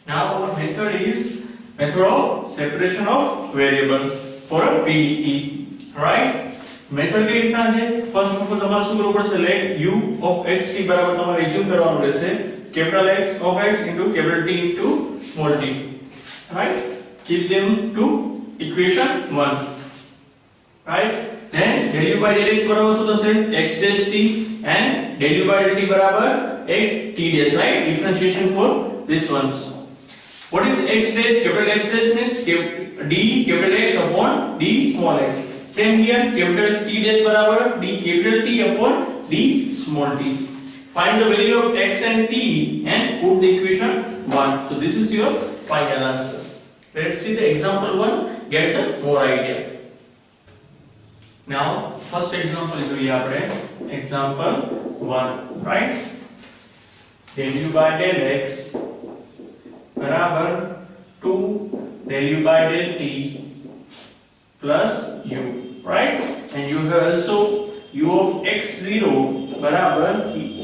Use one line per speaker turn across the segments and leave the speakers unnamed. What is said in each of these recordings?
Now our method is method of separation of variable for a PDE. Right? Method કઈ રીતના છે? First of all તમારે શું કરવું પડશે? લેટ u of xt બરાબર તમારે એઝ્યુમ કરવાનું રહેશે capital x of x into capital T into small t. Right? Keep them to equation 1. Right? Then del u by del x બરાબર શું થશે? x dash t and del u by del t બરાબર x t dash. Right? Differentiation for this ones. What is x dash? Capital X dash means d capital X upon d small x. Same here, capital T dash बराबर d capital T upon d small t. Find the value of x and t and put the equation 1. So this is your final answer. Let's see the example 1, get the more idea. Now first example જોઈએ આપણે example 1, right? Del u by del x बराबर 2 del u by del t plus u, right? And you have also u of x0 बराबर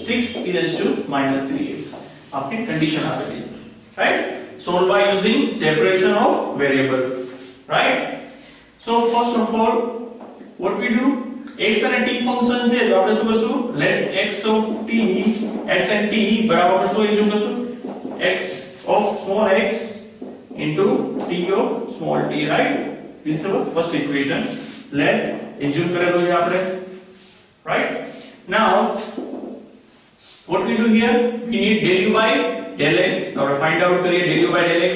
6 e raised to minus 3x. आपने condition आ गई, right? Solve by using separation of variable, right? So first of all, what we do? x and t function છે તો આપણે શું કરશું? Let x of t, x and t બરાબર આપણે શું એઝ્યુમ કરશું? x of small x into t of small t, right? This is our first equation. Let assume करेलो है आपने, right? Now what we do here? We need del u by del x. Now find out करिए del u by del x.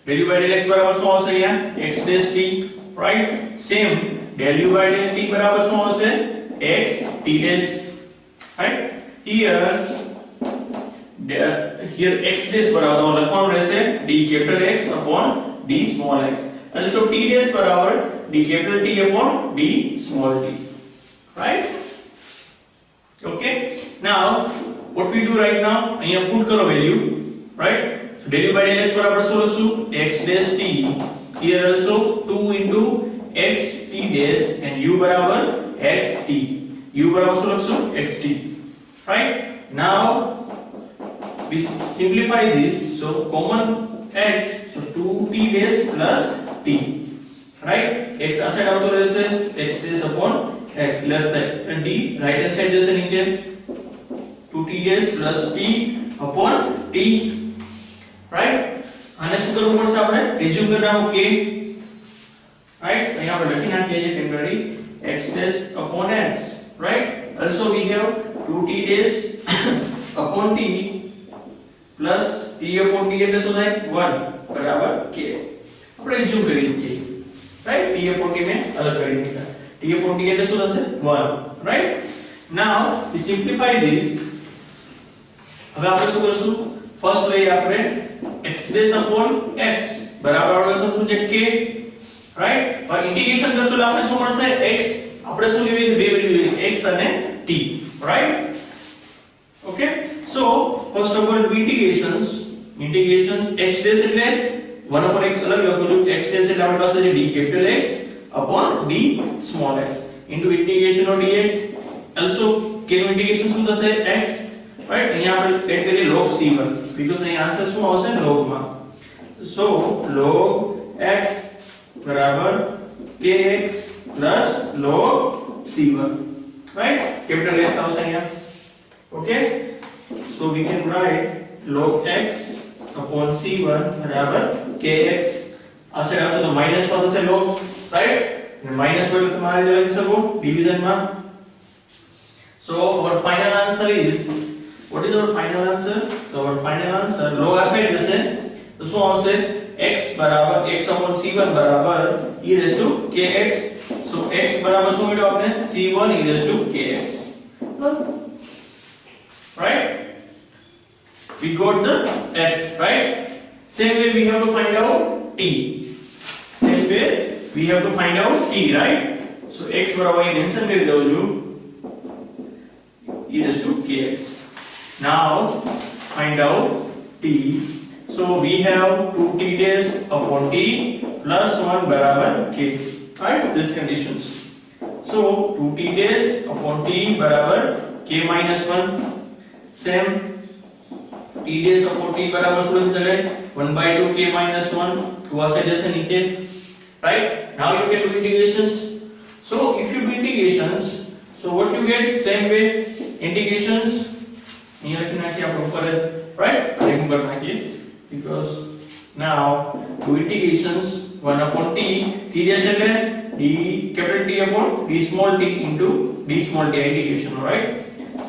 Del u by del x बराबर શું આવશે અહીંયા? x dash t, right? Same del u by del t बराबर શું આવશે? x t dash, right? Here x dash बराबर तो लखવાનું રહેશે d capital X upon d small x. And so t dash बराबर d capital T upon d small t, right? Okay. Now what we do right now? અહીંયા put करो value, right? So del u by del x बराबर શું લખશું? x dash t. Here also 2 into x t dash and u बराबर x t. u बराबर શું લખશું? x t, right? Now we simplify this, so common x, so 2t dash plus t, right? x આ side આવતો રહેશે x dash upon x left side and d right hand side જશે નીચે 2t dash plus t upon t, right? આને શું કરવું પડશે? આપણે એઝ્યુમ કરવાનું k, right? અહીંયા આપણે લખી નાખીએ છીએ temporary x dash upon x, right? Also we have 2t dash upon t plus t upon t એટલે શું થાય? 1 બરાબર k. આપણે એઝ્યુમ કરી લઈએ, right? t upon t મેં અલગ કરી દીધા. t upon t એટલે શું થશે? 1, right? Now we simplify this. હવે આપણે શું કરશું? ફર્સ્ટ લઈએ આપણે x dash upon x બરાબર આપણે શું છે? k, right? પર ઇન્ટિગ્રેશન કરશું એટલે આપણે શું મળશે? x આપણે શું લેવી? બે વેલ્યુ x અને t, right? Okay. So first of all do integrations x dash એટલે 1 upon x अलग લખું x dash એટલે આપણી પાસે છે d capital X upon d small x into integration of dx. Also k નું integration શું થશે? x, right? અહીંયા આપણે એડ કરીએ log c1 because અહીંયા આન્સર શું આવશે? log માં. So log x બરાબર kx plus log c1, right? capital X આવશે અહીંયા. Okay. So we can write log x upon c1 बराबर kx. આ સાઈડ આવશે તો માઈનસ માં થશે log, right? અને માઈનસ પર તમારે લખી શકો ડિવિઝન માં. So our final answer is, what is our final answer? So our final answer log આ સાઈડ જશે તો શું આવશે? x બરાબર x upon c1 બરાબર e raised to kx. So x બરાબર શું મળ્યું આપણે? c1 e raised to kx, right? We got the x, right? Same way we have to find out t. Same way we have to find out t, right? So x बराबर ये mention कर दो जो e raised to kx. Now find out t. So we have 2t dash upon t plus 1 बराबर k, right? These conditions. So 2t dash upon t बराबर k minus 1. Same t dash upon t बराबर શું લખી શકાય 1/2 k minus 1 to આ side જશે નીચે, right? Now you can do integrations. So if you do integrations, so what you get? Same way integrations અહીંયા લખી નાખીએ આપણે ઉપર, right? remember નાખીએ because now do integrations 1 upon t, t dash એટલે d capital T upon d small t into d small t integration, right?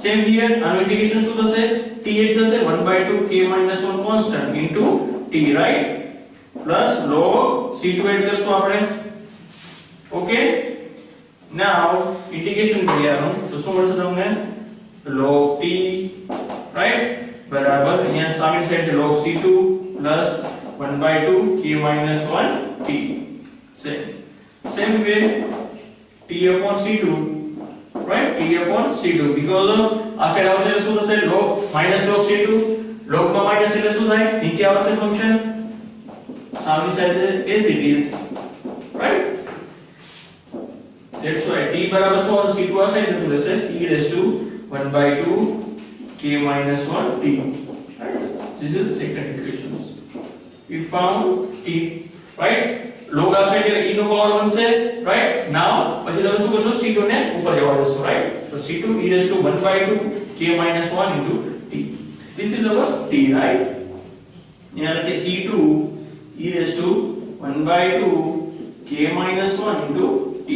Same here, આનો integration શું થશે? th થશે 1/2 k minus 1 constant into t, right? plus log c2 add કરશું આપણે. okay, now integration કરીએ તો શું મળશે તમને? log t, right? બરાબર અહીંયા સામે side log c2 plus 1/2 k minus 1 t. Same way t upon c2, right? t upon c2 because આ સાઈડ આવશે એટલે શું થશે? log minus log c2, log માં minus એટલે શું થાય? નીચે આવશે ફંક્શન, સામેની side as it is, right? that's why t બરાબર શું આવશે? c2 આ સાઈડ જતું રહેશે e raised to 1/2 k minus 1 t, right? this is the second equation. We found t, right? log આ સાઈડ એટલે e નો પાવર બનશે, right? now પછી તમે શું કરશો? c2 ને ઉપર જવા દેશો, right? so c2 e raised to 1/2 k minus 1 into t. this is our t, right? यहाँ लगे c2 e raised to 1/2 k minus 1 into t.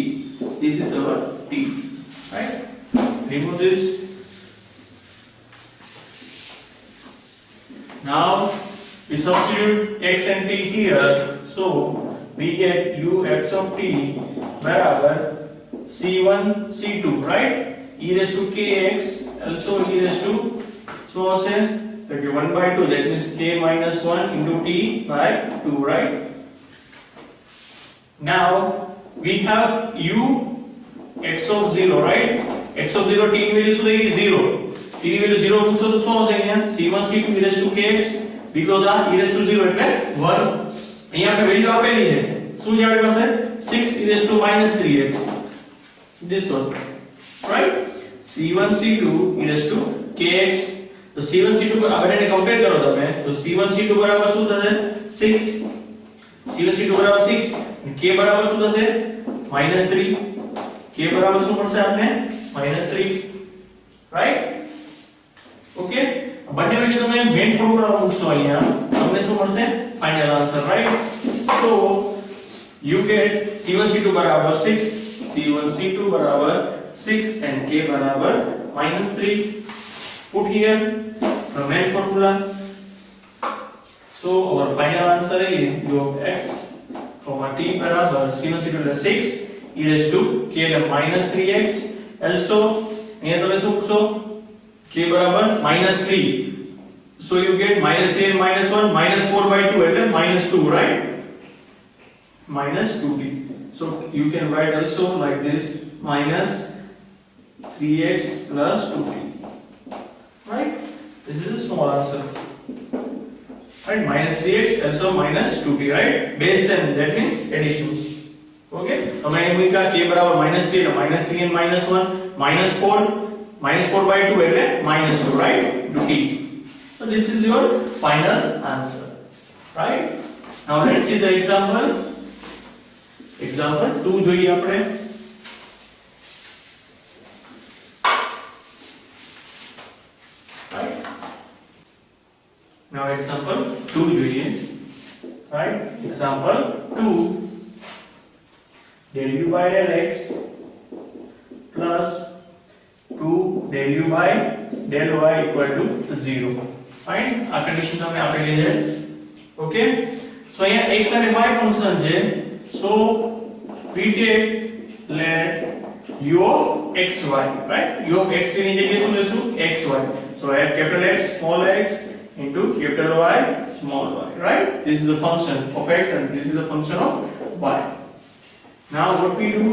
this is our t, right? remove this. now we substitute x and t here, so we get u x of t बराबर c1 c2, right? e raised to kx also e raised to so also that 1/2, that means k minus 1 into t by 2, right? now we have u x of 0, right? x of 0 t की value શું થઈ ગઈ? 0. t ની વૈલ્યુ 0 મૂકશો તો શું આવશે? અહીંયા c1 c2 e raised to kx because આ e raised to 0 એટલે 1. અહીંયા આપણે વેલ્યુ આપેલી છે, શું છે આપણી પાસે? 6 e raised to minus 3x, this one, right? c1 c2 e raised to kx. તો c1 c2 પર આ બંનેને કમ્પેર કરો તમે તો c1 c2 બરાબર શું થશે? 6. c1 c2 બરાબર 6 અને k બરાબર શું થશે? -3. k બરાબર શું મળશે આપને? -3, right? okay, બંને વેલ્યુ તમે મેઈન ફોર્મ્યુલા મૂકશો અહીંયા તમને શું મળશે? Final answer, right? so you get c1 c2 બરાબર 6, c1 c2 બરાબર 6 and k બરાબર -3. put here the main formula. so our final answer is u of x comma t बराबर c1 c2 એટલે 6 e raised to k એટલે -3x. also અહીંયા તમે શું મૂકશો? k બરાબર -3, so you get -3 and -1 -4/2 એટલે -2, right? -2t. so you can write also like this -3x plus 2t, right? this is a small answer, right? -3x also -2t, right? base 10, that means additions. okay, તમે અહીં મૂક્યા k બરાબર -3 એટલે -3 and -1 -4 -4/2 એટલે -2, right? into t. so this is your final answer, right? now let's see the example. example 2 જોઈએ આપણે. right? now example 2 જોઈએ, right? example 2 del u by del x plus 2 del u by del y equal to 0. fine, આ condition તમને આપેલી છે. Okay, સો અહીંયા x અને y function છે, so we take let u of xy, right? u of x ની જગ્યાએ શું લેશું? xy. so I have capital X small x into capital Y small y, right? this is a function of x and this is a function of y. now what we do?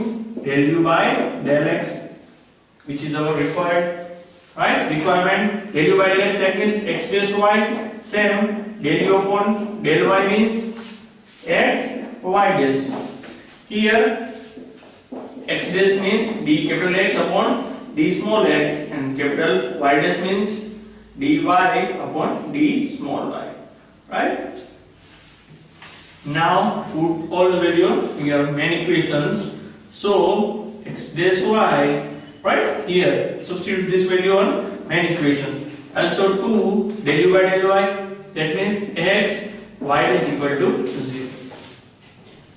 del u by del x, which is our required, right? requirement. del u by del x, that means x dash y. same del u upon del y means x y dash. here x dash means d capital X upon d small x and capital Y dash means dy upon d small y, right? Now put all the value in your main equations. So x dash y, right here, substitute this value on main equation. Also 2 del u by del y, that means x y is equal to 0,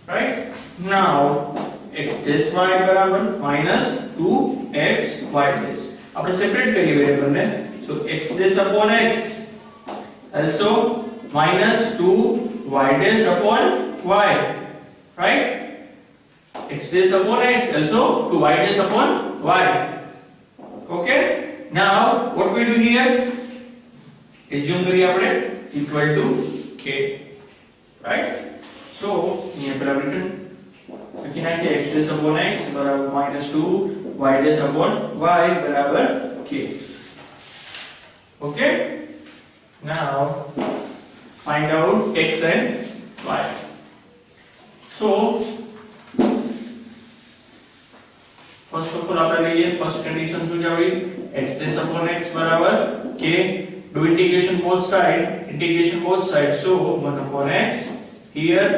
right? Now x dash y बराबर minus 2x y dash. આપણે separate કરીએ variable ને, so x dash upon x, also minus 2y dash upon y, right? X dash upon x, also 2y dash upon y. Okay? Now what we do here? Assume કરીએ આપણે equal to k, right? So here પહેલા written લખી નાખીએ x dash upon x બરાબર minus 2 y dash upon y બરાબર k. Okay? Now find out x and y. So first of all આપણે લઈએ first condition શું છે આપણી x dash upon x બરાબર k. Do integration both side, so 1 upon x here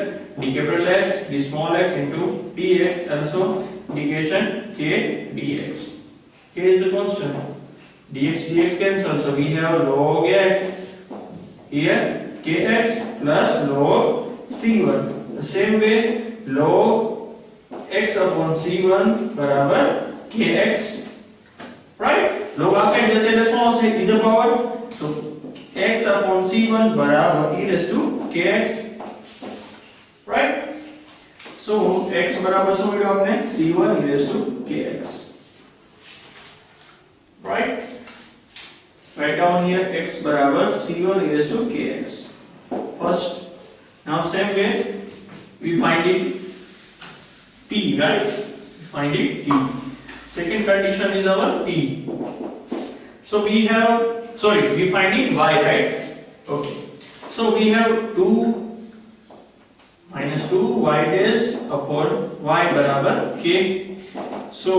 d capital X d small x into dx, also integration k dx. K is the constant, dx cancel, so we have log x here kx plus log c1. The same way log x upon c1 बराबर kx, right? log आ side जैसे ले small से either power, so x upon c1 बराबर e raised to kx, right? So x बराबर શું મળ્યું આપણે c1 e raised to kx, right? Write down here x बराबर c1 e raised to kx first. Now same way we find it t, right? We find it t. Second condition is our t. So we have, sorry, we find it y, right? Okay. So we have 2 minus 2 y dash upon y बराबर k. So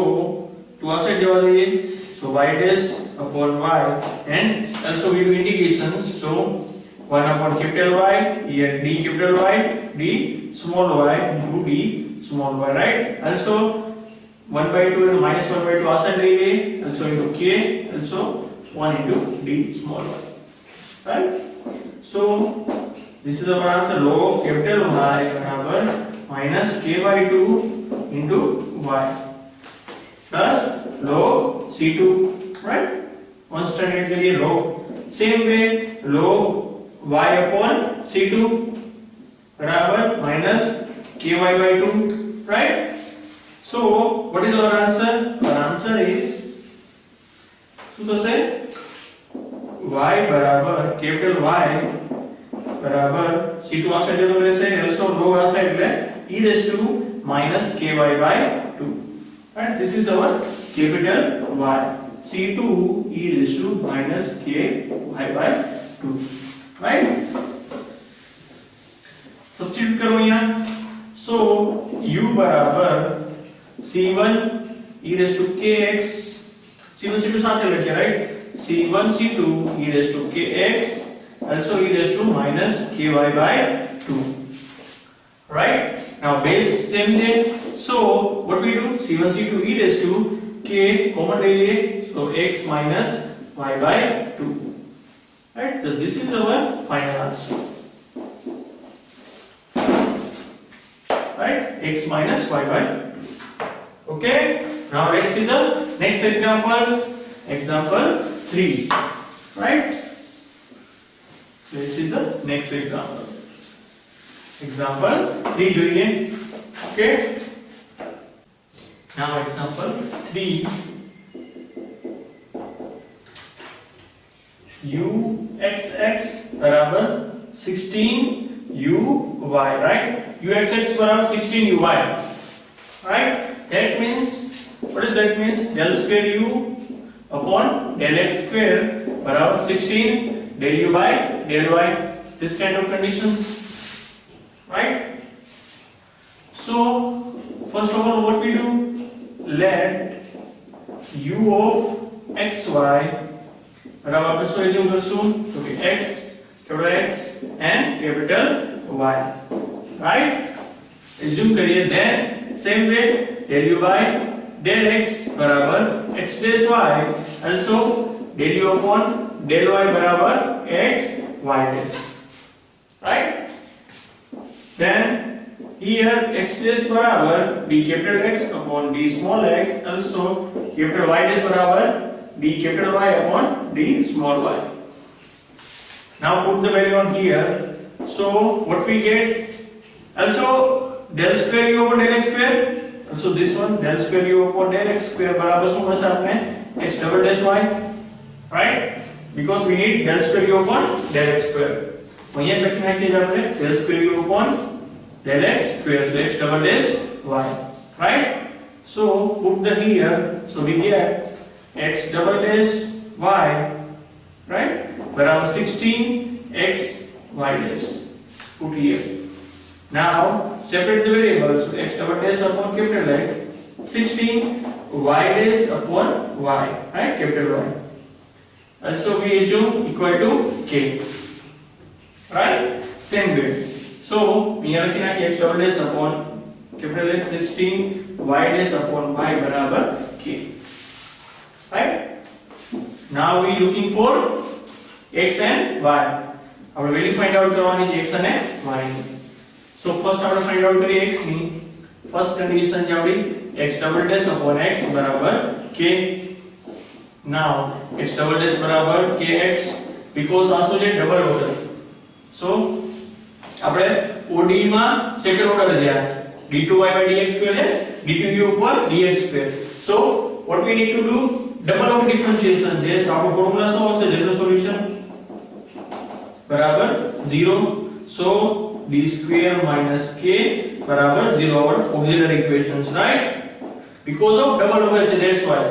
to आ side जवा दीजिए, so y dash upon y, and also we do integration, so 1 upon capital Y, here d capital Y, d small y into d small y, right? Also 1 by 2 and minus 1 by 2 uh side लीजिए, also into k, also 1 into d small y, right? So this is our answer, log capital Y बराबर minus k by 2 into y plus log c2, right? Constant के लिए log. Same way log y upon c2 बराबर minus ky by 2, right? So what is our answer? Our answer is શું થશે y બરાબર capital Y બરાબર c2 આ side જતો રહેશે, also log આ સાઈડ એટલે e raised to minus ky by 2, right? This is our capital Y, c2 e raised to minus ky by 2, right? Substitute करो यहाँ, so u बराबर c1 e raised to kx, c1 c2 साथ लगे, right? c1 c2 e raised to kx, also e raised to minus ky by 2, right? Now base same day, so what we do, c1 c2 e raised to k common ले लिए, so x minus y by 2, right? So this is our final answer, right? X minus y by 2. Okay, now let's see the next example, example 3, right? Let's see the next example, example 3 doing it. Okay, now example 3, u x बराबर 16 u y, right? u x बराबर 16 u y, right? That means, what does that means? Del square u upon del x square बराबर 16 del u by del y, this kind of conditions, right? So first of all what we do, let u of xy બરાબર આપણે શું assume કરશું તો કે x and capital Y, right? Assume કરીએ then same way del u by del x બરાબર x dash y, also del u upon del y બરાબર x y dash, right? Then here x dash બરાબર d capital X upon d small x, also capital Y dash બરાબર d capital Y upon d small y. Now put the value on here. So what we get? Also del square u upon del x square. Also this one del square u upon del x square બરાબર શું મળશે આપને x double dash y, right? Because we need del square u upon del x square. અહીંયા લખી નાખીએ આપણે del square u upon del x square, so x double dash y, right? So put the here, so we get x double dash y, right, barabar 16 x y dash, put here. Now separate the variables, so x double dash upon capital X, 16 y dash upon y, right, capital Y. Also we assume equal to k, right? Same way. So here લખી નાખીએ x double dash upon capital X, 16 y dash upon y બરાબર k, right? Now we looking for x and y. આપણે value find out કરવાની છે x અને y ની. So first આપણે find out કરીએ x ની. ફર્સ્ટ કન્ડિશન છે આપણી x double dash upon x બરાબર k. Now x double dash બરાબર kx, because આ શું છે ડબલ ઓર્ડર. So આપણે OD માં સેકન્ડ ઓર્ડર છે આ d2y by dx square है d2u ઉપર dx square. So what we need to do, double of differentiation છે તો આપણો ફોર્મ્યુલા શું આવશે જનરલ સોલ્યુશન બરાબર 0. So d square minus k બરાબર 0, our auxiliary equations, right? Because of double over છે, that's why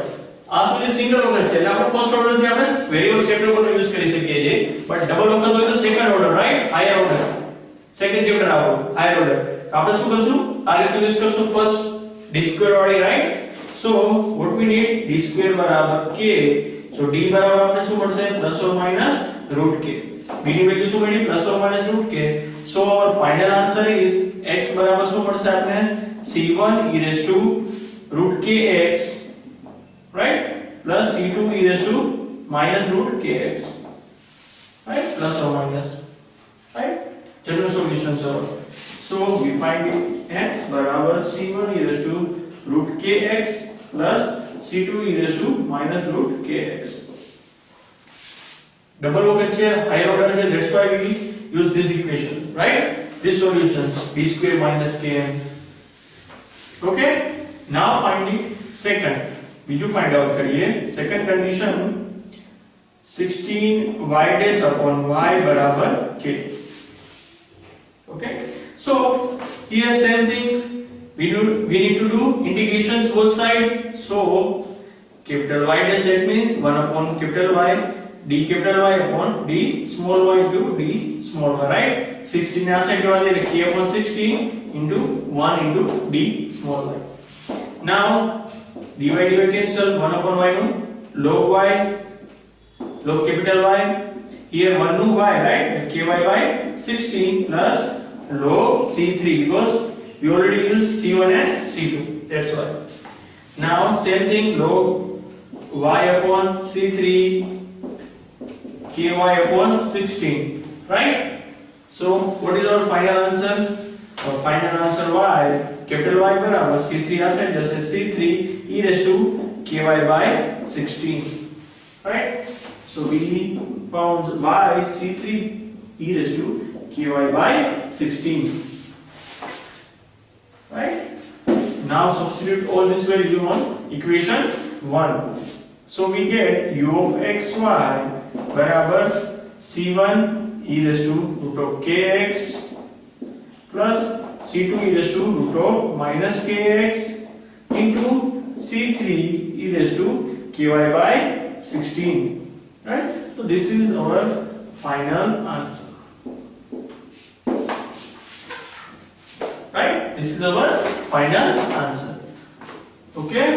આ શું છે સિંગલ ઓર્ડર છે એટલે આપણે ફર્સ્ટ ઓર્ડર થી આપણે વેરીએબલ સેપરેટ નો યુઝ કરી શકીએ છીએ, બટ ડબલ ઓર્ડર હોય તો second order, right, higher order, second chapter આવો હાયર ઓર્ડર. આપણે શું કરશું આ રીતે યુઝ કરશું ફર્સ્ટ d square વાળી, right? So what we need, d square બરાબર k, so d બરાબર આપણે શું મળશે plus or minus root k, b ની વેલ્યુ શું મળી plus or minus root k. So our final answer is x બરાબર શું મળશે આપણે c1 e raised to root kx, right, plus c2 e raised to minus root kx, right, plus or minus, right, general solution. So we find it x बराबर c1 e raised to root kx plus c2 e raised to minus root kx. Double order है, higher order है, that's why we use this equation, right? This solutions b square minus km. Okay, now find the second. બીજું find out करिए. Second condition 16y dash upon y बराबर k. Okay, so here same things we need to do integrations both side. So capital Y dash, that means 1 upon capital Y, d capital Y upon d small y into d small y, right? 16 આ side જવા દે એટલે k upon 16 into 1 into d small y. Now dy cancel, 1 upon y નું log y, log capital Y, here 1 નું y, right, ky by 16 plus log c3, because we already used c1 and c2, that's why. Now same thing, log y upon c3 ky upon 16, right? So what is our final answer? Our final answer y, capital Y बराबर c3 आ side जैसे c3 e raised to ky by 16, right? So we found y c3 e raised to ky by 16, right? Now substitute all this value on equation 1. So we get u of xy बराबर c1 e raised to root of kx plus c2 e raised to root of minus kx into c3 e raised to ky by 16, right? So this is our final answer, right? This is our final answer. Okay.